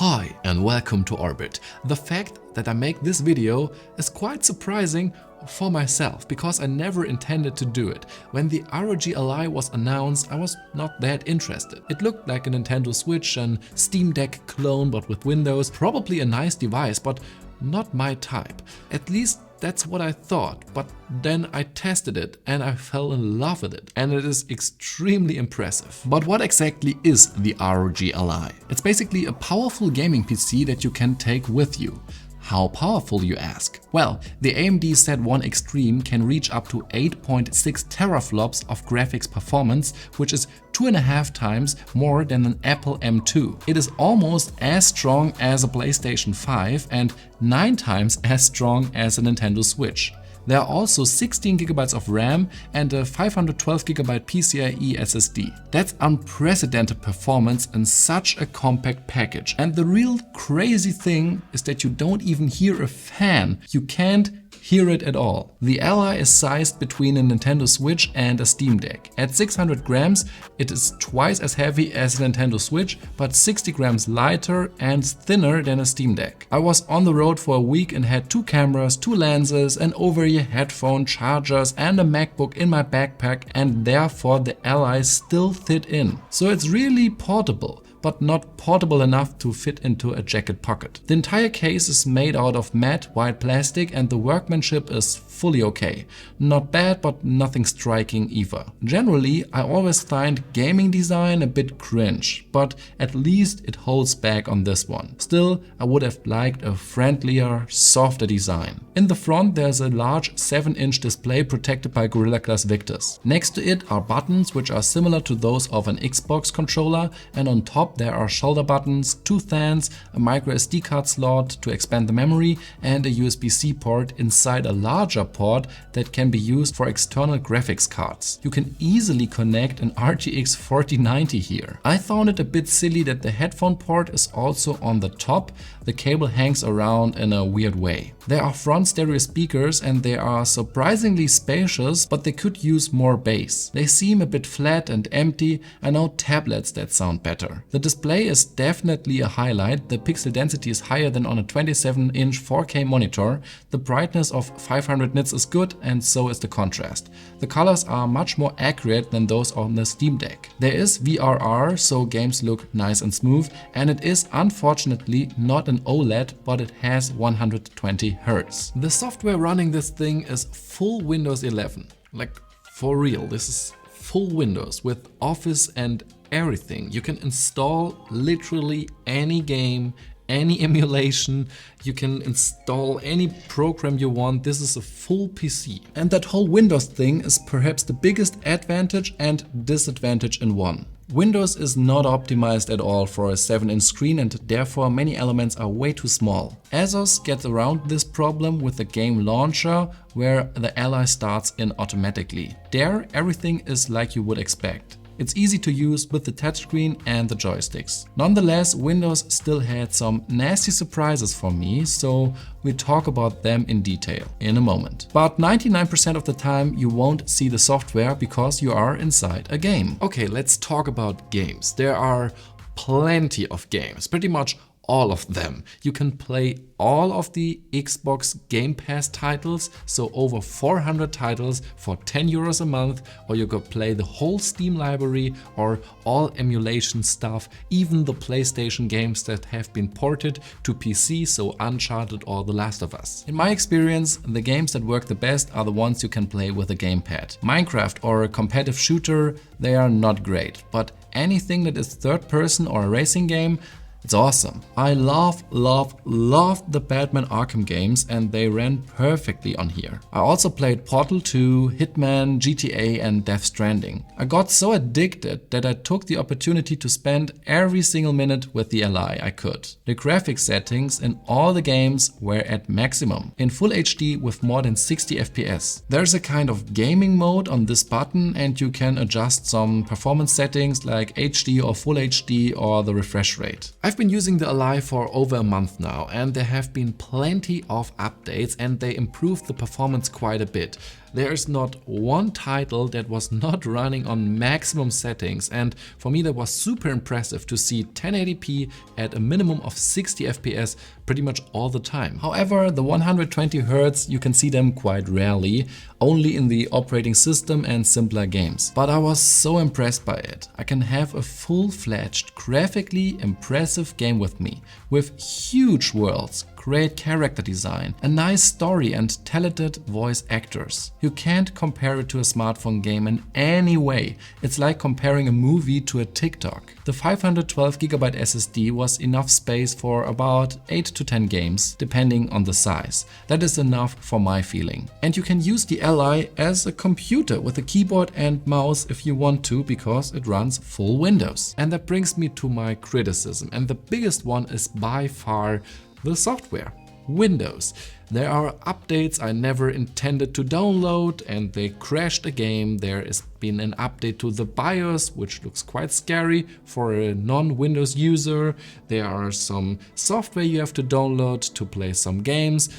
Hi and welcome to Orbit. The fact that I make this video is quite surprising for myself because I never intended to do it. When the ROG Ally was announced, I was not that interested. It looked like a Nintendo Switch and Steam Deck clone but with Windows. Probably a nice device, but not my type. At least that's what I thought, but then I tested it and I fell in love with it, and it is extremely impressive. But what exactly is the ROG Ally? It's basically a powerful gaming PC that you can take with you. How powerful, you ask? Well, the AMD Z1 Extreme can reach up to 8.6 teraflops of graphics performance, which is 2.5 times more than an Apple M2. It is almost as strong as a PlayStation 5 and 9 times as strong as a Nintendo Switch. There are also 16GB of RAM and a 512GB PCIe SSD. That's unprecedented performance in such a compact package. And the real crazy thing is that you don't even hear a fan. You can't hear it at all. The Ally is sized between a Nintendo Switch and a Steam Deck. At 600 grams, it is twice as heavy as a Nintendo Switch, but 60 grams lighter and thinner than a Steam Deck. I was on the road for a week and had 2 cameras, 2 lenses, an over-ear headphone, chargers and a MacBook in my backpack, and therefore the Ally still fit in. So it's really portable, but not portable enough to fit into a jacket pocket. The entire case is made out of matte white plastic and the workmanship is fully okay. Not bad, but nothing striking either. Generally, I always find gaming design a bit cringe, but at least it holds back on this one. Still, I would have liked a friendlier, softer design. In the front there's a large 7-inch display protected by Gorilla Glass Victus. Next to it are buttons which are similar to those of an Xbox controller, and on top there are shoulder buttons, 2 fans, a micro SD card slot to expand the memory, and a USB-C port inside a larger port that can be used for external graphics cards. You can easily connect an RTX 4090 here. I found it a bit silly that the headphone port is also on the top. The cable hangs around in a weird way. There are front stereo speakers and they are surprisingly spacious, but they could use more bass. They seem a bit flat and empty. I know tablets that sound better. The display is definitely a highlight. The pixel density is higher than on a 27-inch 4K monitor. The brightness of 500 nits is good, and so is the contrast. The colors are much more accurate than those on the Steam Deck. There is VRR, so games look nice and smooth, and it is unfortunately not an OLED, but it has 120 Hz. The software running this thing is full Windows 11. Like, for real, this is full Windows with Office and everything. You can install literally any game, any emulation, you can install any program you want. This is a full PC. And that whole Windows thing is perhaps the biggest advantage and disadvantage in one. Windows is not optimized at all for a 7-inch screen, and therefore many elements are way too small. Asus gets around this problem with the game launcher, where the Ally starts in automatically. There, everything is like you would expect. It's easy to use with the touchscreen and the joysticks. Nonetheless, Windows still had some nasty surprises for me, so we'll talk about them in detail in a moment. But 99% of the time you won't see the software because you are inside a game. Okay, let's talk about games. There are plenty of games, pretty much all of them. You can play all of the Xbox Game Pass titles, so over 400 titles for 10 euros a month, or you could play the whole Steam library or all emulation stuff, even the PlayStation games that have been ported to PC, so Uncharted or The Last of Us. In my experience, the games that work the best are the ones you can play with a gamepad. Minecraft or a competitive shooter, they are not great, but anything that is third person or a racing game, it's awesome. I love the Batman Arkham games, and they ran perfectly on here. I also played Portal 2, Hitman, GTA and Death Stranding. I got so addicted that I took the opportunity to spend every single minute with the Ally I could. The graphics settings in all the games were at maximum, in full HD with more than 60 FPS. There's a kind of gaming mode on this button, and you can adjust some performance settings like HD or full HD or the refresh rate. I've been using the Ally for over a month now, and there have been plenty of updates and they improved the performance quite a bit. There's not one title that was not running on maximum settings, and for me that was super impressive to see 1080p at a minimum of 60 FPS pretty much all the time. However, the 120 Hz, you can see them quite rarely, only in the operating system and simpler games. But I was so impressed by it. I can have a full-fledged, graphically impressive game with me, with huge worlds, great character design, a nice story and talented voice actors. You can't compare it to a smartphone game in any way. It's like comparing a movie to a TikTok. The 512GB SSD was enough space for about 8 to 10 games, depending on the size. That is enough for my feeling. And you can use the Ally as a computer with a keyboard and mouse if you want to, because it runs full Windows. And that brings me to my criticism, and the biggest one is by far the software. Windows. There are updates I never intended to download and they crashed the game. There has been an update to the BIOS, which looks quite scary for a non-Windows user. There are some software you have to download to play some games.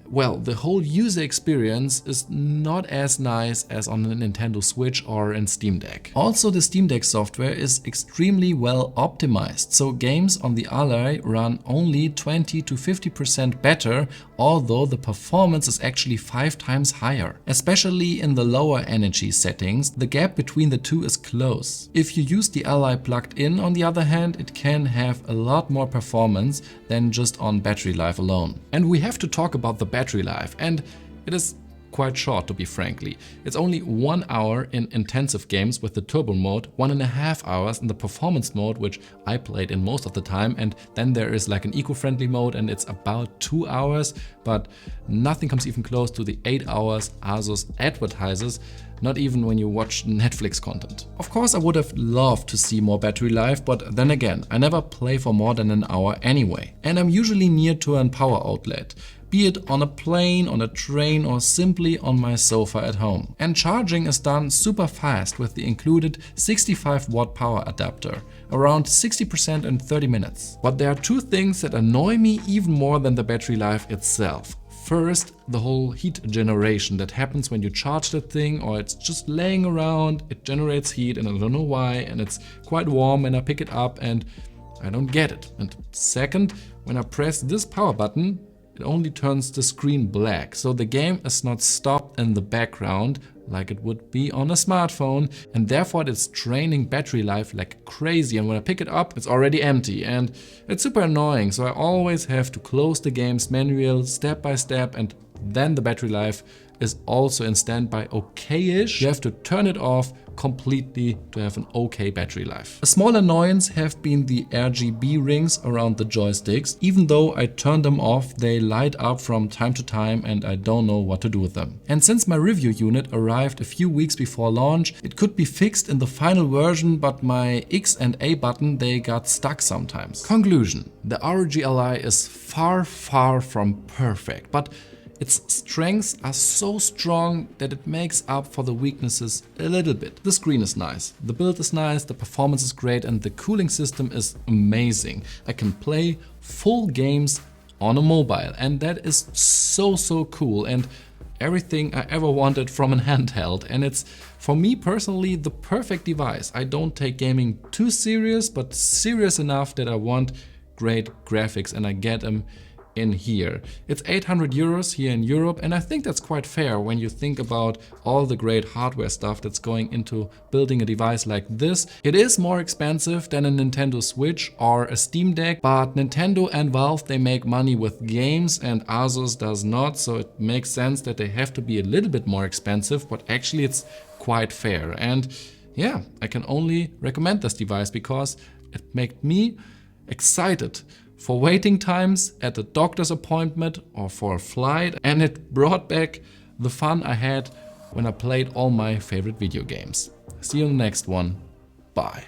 Well, the whole user experience is not as nice as on a Nintendo Switch or in Steam Deck. Also, the Steam Deck software is extremely well optimized, so games on the Ally run only 20 to 50% better, although the performance is actually 5 times higher. Especially in the lower energy settings, the gap between the two is close. If you use the Ally plugged in, on the other hand, it can have a lot more performance than just on battery life alone. And we have to talk about the battery life, and it is quite short, to be frankly. It's only 1 hour in intensive games with the turbo mode, 1.5 hours in the performance mode, which I played in most of the time, and then there is like an eco-friendly mode and it's about 2 hours, but nothing comes even close to the 8 hours Asus advertises, not even when you watch Netflix content. Of course, I would have loved to see more battery life, but then again, I never play for more than an hour anyway. And I'm usually near to a power outlet, be it on a plane, on a train, or simply on my sofa at home. And charging is done super fast with the included 65-watt power adapter, around 60% in 30 minutes. But there are two things that annoy me even more than the battery life itself. First, the whole heat generation that happens when you charge that thing, or it's just laying around, it generates heat and I don't know why, and it's quite warm and I pick it up and I don't get it. And second, when I press this power button, it only turns the screen black, so the game is not stopped in the background like it would be on a smartphone, and therefore it's draining battery life like crazy, and when I pick it up it's already empty and it's super annoying, so I always have to close the game's manual step by step, and then the battery life is also in standby okay-ish. You have to turn it off completely to have an okay battery life. A small annoyance have been the RGB rings around the joysticks. Even though I turn them off, they light up from time to time and I don't know what to do with them. And since my review unit arrived a few weeks before launch, it could be fixed in the final version, but my X and A button, they got stuck sometimes. Conclusion: the ROG Ally is far from perfect, but its strengths are so strong that it makes up for the weaknesses a little bit. The screen is nice, the build is nice, the performance is great, and the cooling system is amazing. I can play full games on a mobile, and that is so cool, and everything I ever wanted from a handheld. And it's, for me personally, the perfect device. I don't take gaming too serious, but serious enough that I want great graphics, and I get them in here. It's 800 euros here in Europe, and I think that's quite fair when you think about all the great hardware stuff that's going into building a device like this. It is more expensive than a Nintendo Switch or a Steam Deck, but Nintendo and Valve, they make money with games and Asus does not, so it makes sense that they have to be a little bit more expensive, but actually it's quite fair. And yeah, I can only recommend this device because it made me excited for waiting times at a doctor's appointment or for a flight, and it brought back the fun I had when I played all my favorite video games. See you in the next one. Bye.